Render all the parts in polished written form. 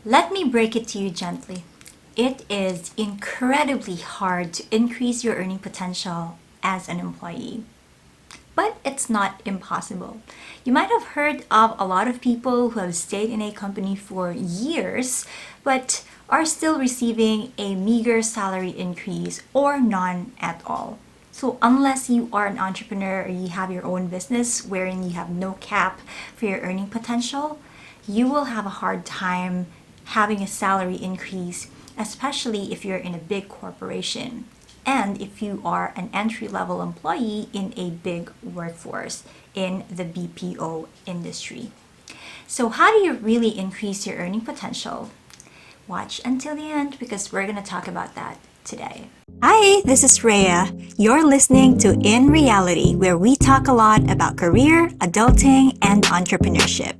Let me break it to you gently. It is incredibly hard to increase your earning potential as an employee. But it's not impossible. You might have heard of a lot of people who have stayed in a company for years but are still receiving a meager salary increase or none at all. So unless you are an entrepreneur or you have your own business wherein you have no cap for your earning potential, you will have a hard time having a salary increase, especially if you're in a big corporation and if you are an entry-level employee in a big workforce in the BPO industry. So how do you really increase your earning potential? Watch until the end because we're going to talk about that today. Hi, this is Rhea. You're listening to In Reality, where we talk a lot about career, adulting, and entrepreneurship.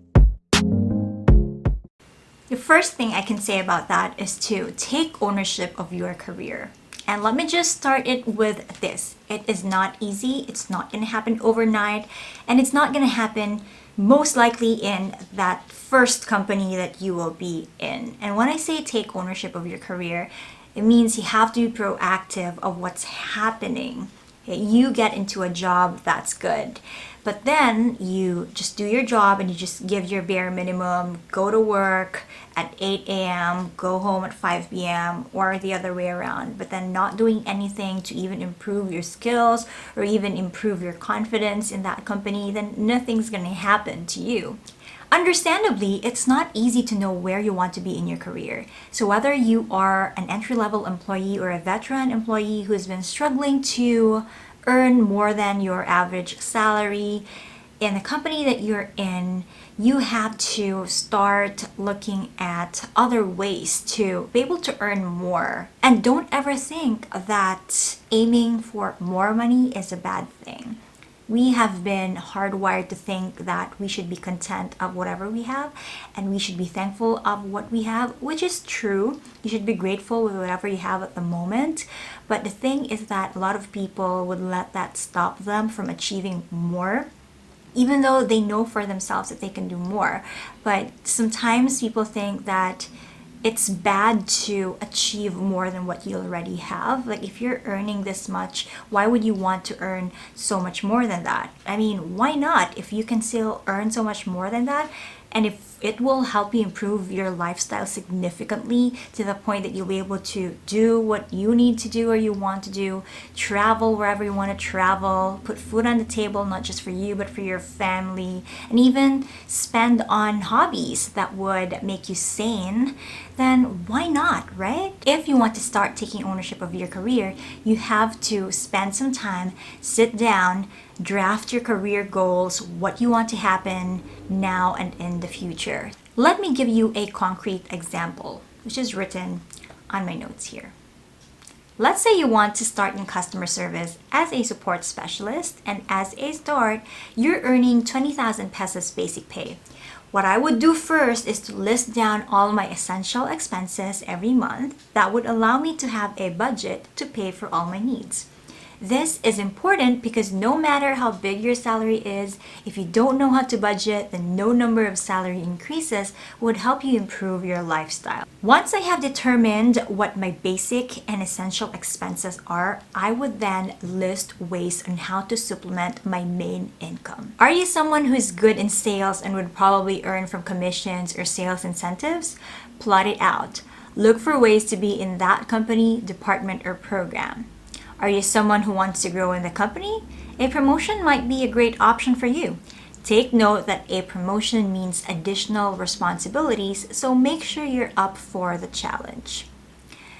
The first thing I can say about that is to take ownership of your career. And let me just start it with this. It is not easy, it's not going to happen overnight, and it's not going to happen most likely in that first company that you will be in. And when I say take ownership of your career, it means you have to be proactive of what's happening. You get into a job, that's good. But then you just do your job and you just give your bare minimum, go to work at 8 a.m., go home at 5 p.m., or the other way around, but then not doing anything to even improve your skills or even improve your confidence in that company, then nothing's gonna happen to you. Understandably, it's not easy to know where you want to be in your career. So whether you are an entry-level employee or a veteran employee who has been struggling to earn more than your average salary in the company that you're in, you have to start looking at other ways to be able to earn more. And don't ever think that aiming for more money is a bad thing. We have been hardwired to think that we should be content of whatever we have and we should be thankful of what we have, which is true. You should be grateful with whatever you have at the moment. But the thing is that a lot of people would let that stop them from achieving more, even though they know for themselves that they can do more. But sometimes people think that it's bad to achieve more than what you already have. Like if you're earning this much, why would you want to earn so much more than that? I mean, why not? If you can still earn so much more than that, and if it will help you improve your lifestyle significantly to the point that you'll be able to do what you need to do or you want to do, travel wherever you want to travel, put food on the table, not just for you, but for your family, and even spend on hobbies that would make you sane, then why not, right? If you want to start taking ownership of your career, you have to spend some time, sit down, draft your career goals, what you want to happen now and in the future. Let me give you a concrete example, which is written on my notes here. Let's say you want to start in customer service as a support specialist, and as a start, you're earning 20,000 pesos basic pay. What I would do first is to list down all my essential expenses every month that would allow me to have a budget to pay for all my needs. This is important because no matter how big your salary is, if you don't know how to budget, then no number of salary increases would help you improve your lifestyle. Once I have determined what my basic and essential expenses are, I would then list ways on how to supplement my main income. Are you someone who is good in sales and would probably earn from commissions or sales incentives? Plot it out. Look for ways to be in that company, department, or program. Are you someone who wants to grow in the company? A promotion might be a great option for you. Take note that a promotion means additional responsibilities, so make sure you're up for the challenge.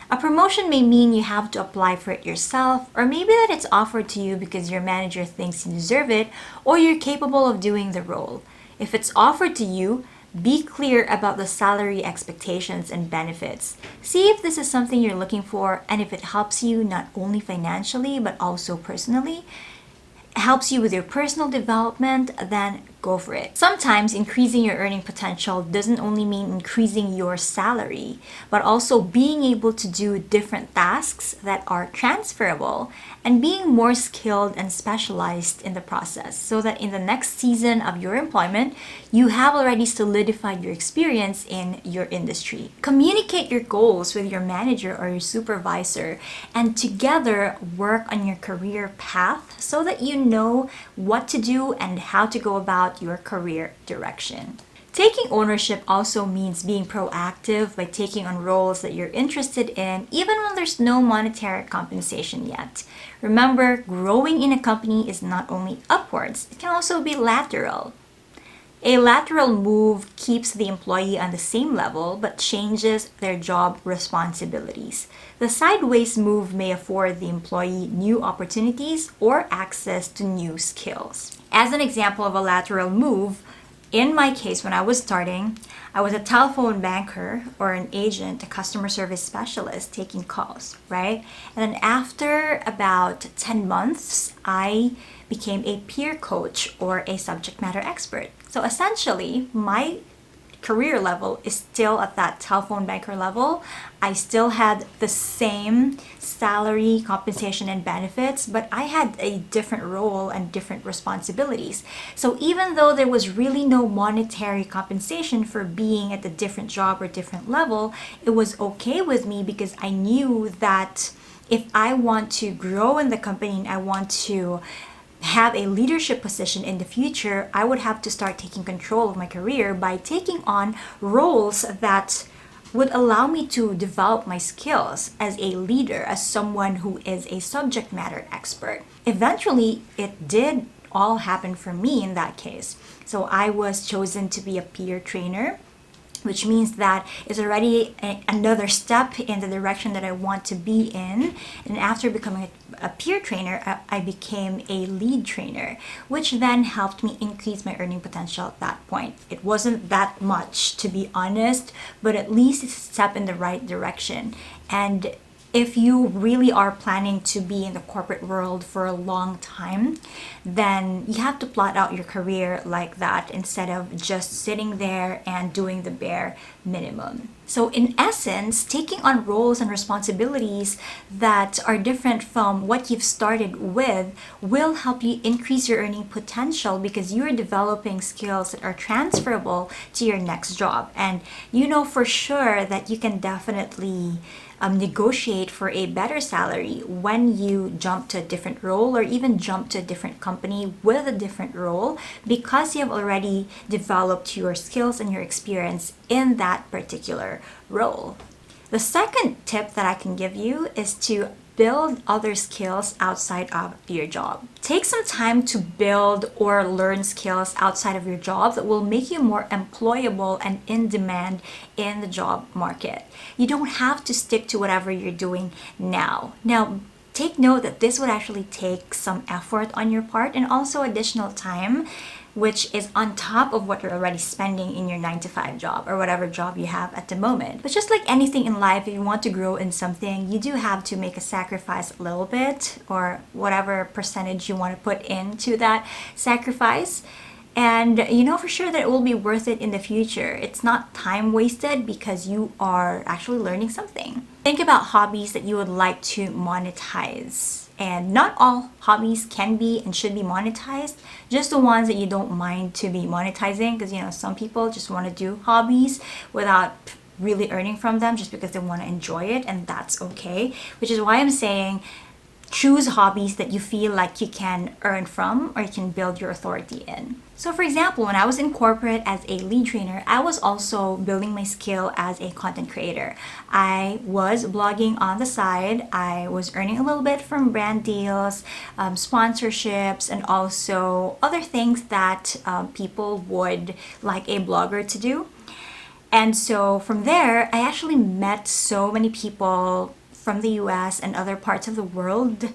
A promotion may mean you have to apply for it yourself, or maybe that it's offered to you because your manager thinks you deserve it or you're capable of doing the role. If it's offered to you, be clear about the salary expectations and benefits. See if this is something you're looking for, and if it helps you not only financially but also personally, helps you with your personal development, then go for it. Sometimes increasing your earning potential doesn't only mean increasing your salary, but also being able to do different tasks that are transferable and being more skilled and specialized in the process, so that in the next season of your employment, you have already solidified your experience in your industry. Communicate your goals with your manager or your supervisor, and together work on your career path so that you know what to do and how to go about your career direction. Taking ownership also means being proactive by taking on roles that you're interested in, even when there's no monetary compensation yet. Remember, growing in a company is not only upwards, it can also be lateral. A lateral move keeps the employee on the same level but changes their job responsibilities. The sideways move may afford the employee new opportunities or access to new skills. As an example of a lateral move, in my case, when I was starting, I was a telephone banker or an agent, a customer service specialist taking calls, right? And then after about 10 months, I became a peer coach or a subject matter expert. So essentially, my career level is still at that telephone banker level. I still had the same salary, compensation, and benefits, but I had a different role and different responsibilities. So even though there was really no monetary compensation for being at a different job or different level, it was okay with me because I knew that if I want to grow in the company and I want to have a leadership position in the future, I would have to start taking control of my career by taking on roles that would allow me to develop my skills as a leader, as someone who is a subject matter expert. Eventually, it did all happen for me in that case. So I was chosen to be a peer trainer, which means that it's already another step in the direction that I want to be in. And after becoming a peer trainer, I became a lead trainer, which then helped me increase my earning potential at that point. It wasn't that much, to be honest, but at least it's a step in the right direction. And if you really are planning to be in the corporate world for a long time, then you have to plot out your career like that instead of just sitting there and doing the bare minimum. So in essence, taking on roles and responsibilities that are different from what you've started with will help you increase your earning potential because you're developing skills that are transferable to your next job. And you know for sure that you can definitely negotiate for a better salary when you jump to a different role or even jump to a different company with a different role because you have already developed your skills and your experience in that particular role. The second tip that I can give you is to build other skills outside of your job. Take some time to build or learn skills outside of your job that will make you more employable and in demand in the job market. You don't have to stick to whatever you're doing now. Now, take note that this would actually take some effort on your part and also additional time, which is on top of what you're already spending in your 9-to-5 job or whatever job you have at the moment. But just like anything in life, if you want to grow in something, you do have to make a sacrifice a little bit or whatever percentage you want to put into that sacrifice. And you know for sure that it will be worth it in the future. It's not time wasted because you are actually learning something. Think about hobbies that you would like to monetize. And not all hobbies can be and should be monetized, just the ones that you don't mind to be monetizing, because you know some people just want to do hobbies without really earning from them just because they want to enjoy it, and that's okay. Which is why I'm saying choose hobbies that you feel like you can earn from or you can build your authority in. So for example, when I was in corporate as a lead trainer, I was also building my skill as a content creator. I was blogging on the side. I was earning a little bit from brand deals, sponsorships, and also other things that people would like a blogger to do. And so from there, I actually met so many people from the US and other parts of the world.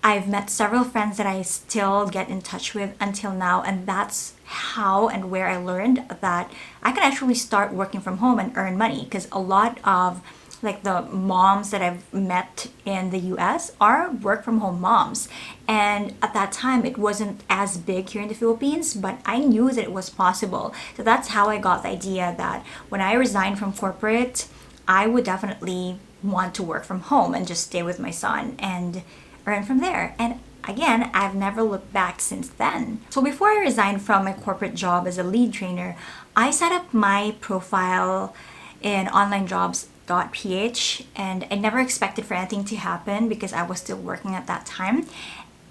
I've met several friends that I still get in touch with until now, and that's how and where I learned that I can actually start working from home and earn money, because a lot of like the moms that I've met in the US are work from home moms. And at that time, it wasn't as big here in the Philippines, but I knew that it was possible. So that's how I got the idea that when I resigned from corporate, I would definitely want to work from home and just stay with my son and earn from there. And again, I've never looked back since then. So before I resigned from my corporate job as a lead trainer, I set up my profile in onlinejobs.ph, and I never expected for anything to happen because I was still working at that time.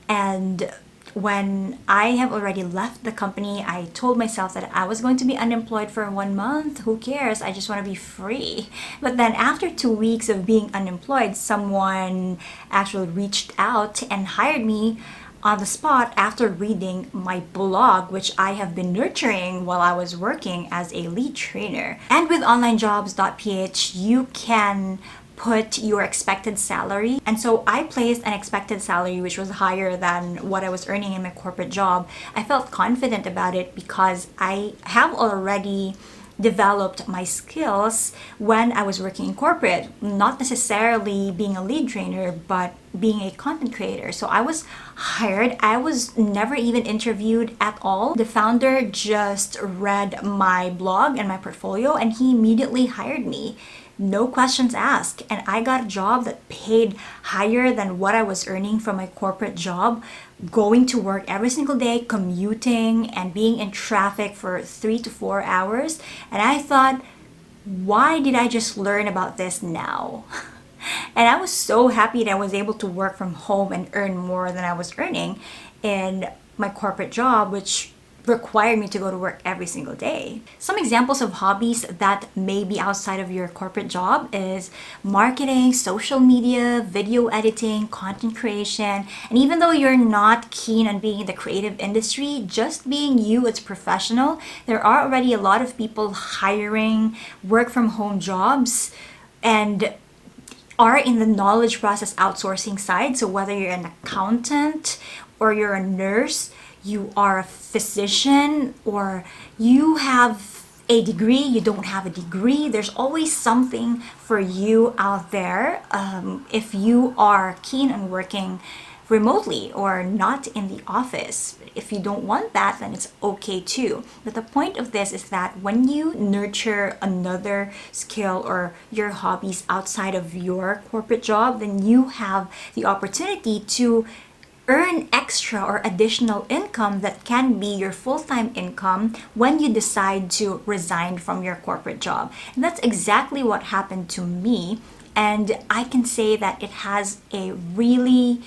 And when I have already left the company, I told myself that I was going to be unemployed for 1 month. Who cares? I just want to be free. But then after 2 weeks of being unemployed, someone actually reached out and hired me on the spot after reading my blog, which I have been nurturing while I was working as a lead trainer. And with onlinejobs.ph, you can put your expected salary. And so I placed an expected salary which was higher than what I was earning in my corporate job. I felt confident about it because I have already developed my skills when I was working in corporate, not necessarily being a lead trainer, but being a content creator. So I was hired. I was never even interviewed at all. The founder just read my blog and my portfolio, and he immediately hired me. No questions asked. And I got a job that paid higher than what I was earning from my corporate job, going to work every single day, commuting and being in traffic for 3 to 4 hours. And I thought, why did I just learn about this now? And I was so happy that I was able to work from home and earn more than I was earning in my corporate job, which required me to go to work every single day. Some examples of hobbies that may be outside of your corporate job is marketing, social media, video editing, content creation. And even though you're not keen on being in the creative industry, just being you as a professional, there are already a lot of people hiring work from home jobs and are in the knowledge process outsourcing side. So whether you're an accountant or you're a nurse, you are a physician, or you have a degree, you don't have a degree, there's always something for you out there if you are keen on working remotely or not in the office. If you don't want that, then it's okay too. But the point of this is that when you nurture another skill or your hobbies outside of your corporate job, then you have the opportunity to earn extra or additional income that can be your full-time income when you decide to resign from your corporate job. And that's exactly what happened to me. And I can say that it has a really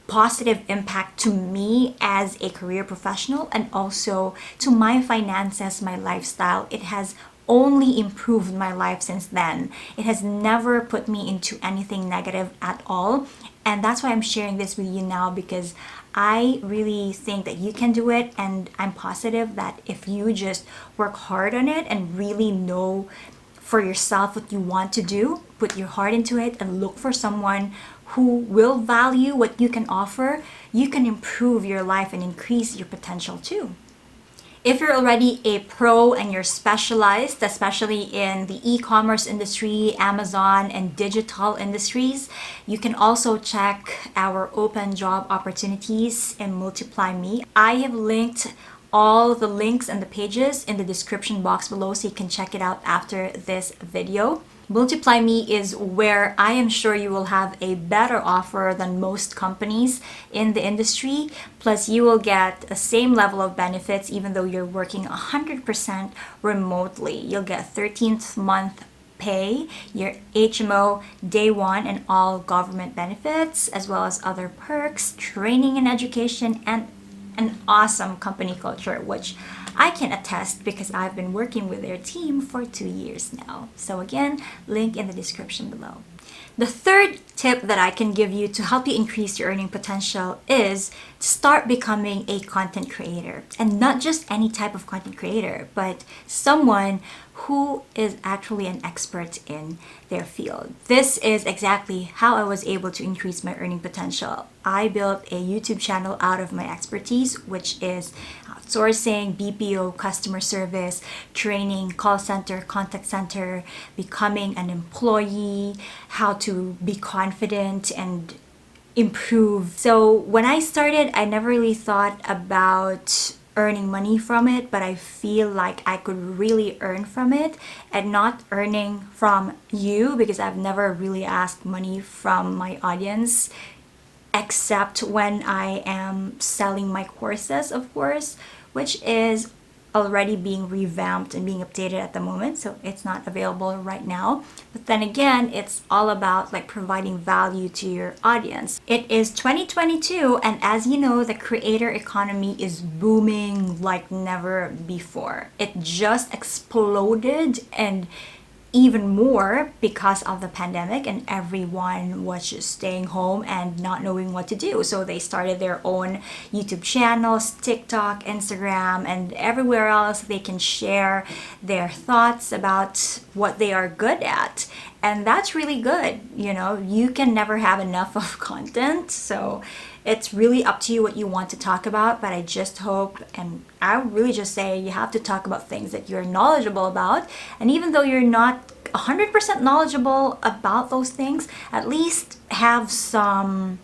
positive impact to me as a career professional and also to my finances, my lifestyle. It has only improved my life since then. It has never put me into anything negative at all. And that's why I'm sharing this with you now, because I really think that you can do it. And I'm positive that if you just work hard on it and really know for yourself what you want to do, put your heart into it, and look for someone who will value what you can offer, you can improve your life and increase your potential too. If you're already a pro and you're specialized, especially in the e-commerce industry, Amazon, and digital industries, you can also check our open job opportunities in Multiply Me. I have linked all the links and the pages in the description box below so you can check it out after this video. Multiply Me is where I am sure you will have a better offer than most companies in the industry. Plus, you will get the same level of benefits even though you're working 100% remotely. You'll get 13th month pay, your HMO day one, and all government benefits, as well as other perks, training and education, and an awesome company culture, which I can attest because I've been working with their team for 2 years now. So again, link in the description below. The third tip that I can give you to help you increase your earning potential is to start becoming a content creator. And not just any type of content creator, but someone who is actually an expert in their field. This is exactly how I was able to increase my earning potential. I built a YouTube channel out of my expertise, which is outsourcing, BPO, customer service, training, call center, contact center, becoming an employee, how to be confident and improve. So when I started, I never really thought about earning money from it, but I feel like I could really earn from it, and not earning from you, because I've never really asked money from my audience except when I am selling my courses, of course, which is already being revamped and being updated at the moment, so it's not available right now. But then again, it's all about like providing value to your audience. It is 2022, and as you know, the creator economy is booming like never before. It just exploded, and even more because of the pandemic, and everyone was just staying home and not knowing what to do. So they started their own YouTube channels, TikTok, Instagram, and everywhere else they can share their thoughts about what they are good at. And that's really good. You know, you can never have enough of content. So it's really up to you what you want to talk about, but I just hope, and I would really just say, you have to talk about things that you're knowledgeable about. And even though you're not 100% knowledgeable about those things, at least have some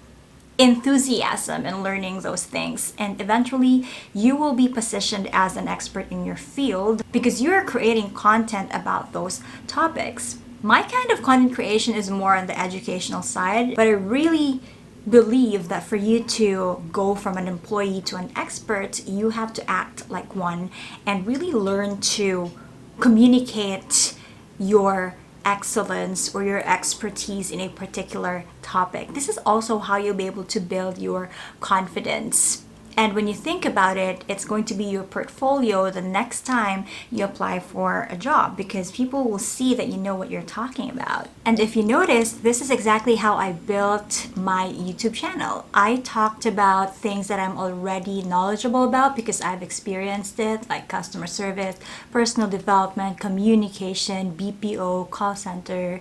enthusiasm in learning those things, and eventually you will be positioned as an expert in your field because you're creating content about those topics. My kind of content creation is more on the educational side, but I really believe that for you to go from an employee to an expert, you have to act like one and really learn to communicate your excellence or your expertise in a particular topic. This is also how you'll be able to build your confidence. And when you think about it, it's going to be your portfolio the next time you apply for a job, because people will see that you know what you're talking about. And if you notice, this is exactly how I built my YouTube channel. I talked about things that I'm already knowledgeable about because I've experienced it, like customer service, personal development, communication, BPO, call center,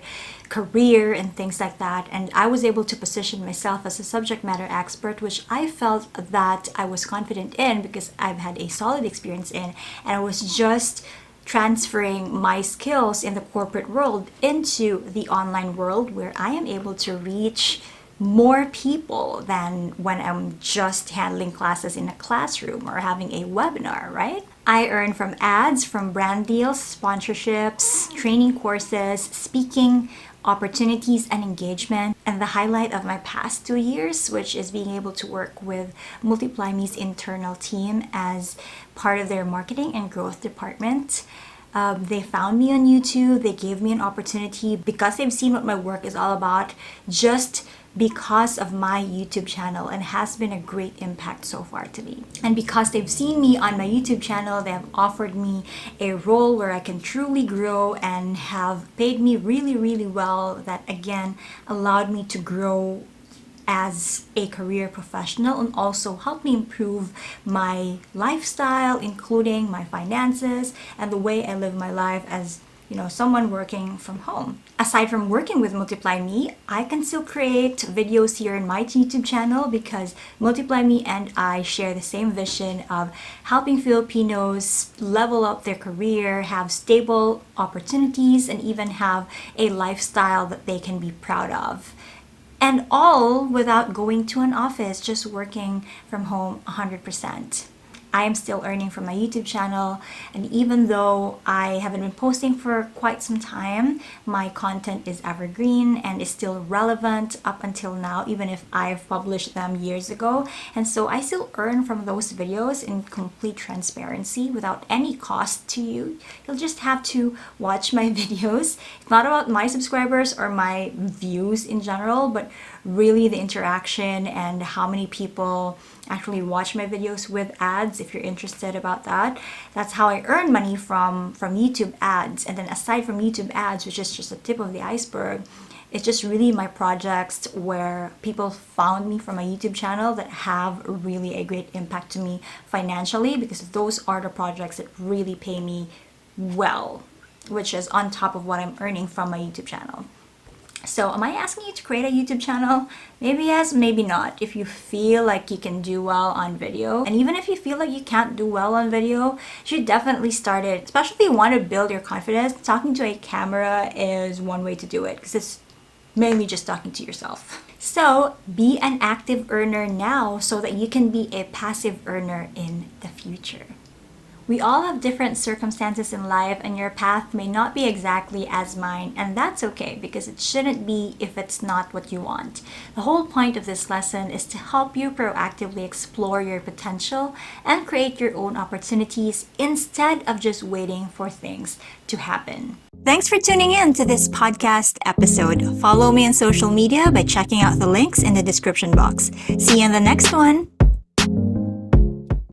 career, and things like that. And I was able to position myself as a subject matter expert, which I felt that I was confident in because I've had a solid experience in, and I was just transferring my skills in the corporate world into the online world, where I am able to reach more people than when I'm just handling classes in a classroom or having a webinar, right? I earn from ads, from brand deals, sponsorships, training courses, speaking opportunities, and engagement. And the highlight of my past 2 years, which is being able to work with Multiply Me's internal team as part of their marketing and growth department. They found me on YouTube. They gave me an opportunity because they've seen what my work is all about, just because of my YouTube channel, and has been a great impact so far to me. And because they've seen me on my YouTube channel, they have offered me a role where I can truly grow, and have paid me really, really well, that again allowed me to grow as a career professional, and also help me improve my lifestyle, including my finances and the way I live my life as, you know, someone working from home. Aside from working with Multiply Me, I can still create videos here in my YouTube channel because Multiply Me and I share the same vision of helping Filipinos level up their career, have stable opportunities, and even have a lifestyle that they can be proud of. And all without going to an office, just working from home 100%. I am still earning from my YouTube channel, and even though I haven't been posting for quite some time, my content is evergreen and is still relevant up until now, even if I've published them years ago. And so I still earn from those videos in complete transparency without any cost to you. You'll just have to watch my videos. It's not about my subscribers or my views in general, but really the interaction and how many people actually watch my videos with ads. If you're interested about that, that's how I earn money from YouTube ads. And then aside from YouTube ads, which is just the tip of the iceberg, It's just really my projects where people found me from my YouTube channel that have really a great impact to me financially, because those are the projects that really pay me well, which is on top of what I'm earning from my YouTube channel. So am I asking you to create a YouTube channel? Maybe yes, maybe not. If you feel like you can do well on video, and even if you feel like you can't do well on video, you should definitely start it. Especially if you want to build your confidence, talking to a camera is one way to do it, because it's mainly just talking to yourself. So be an active earner now so that you can be a passive earner in the future. We all have different circumstances in life, and your path may not be exactly as mine, and that's okay, because it shouldn't be if it's not what you want. The whole point of this lesson is to help you proactively explore your potential and create your own opportunities instead of just waiting for things to happen. Thanks for tuning in to this podcast episode. Follow me on social media by checking out the links in the description box. See you in the next one.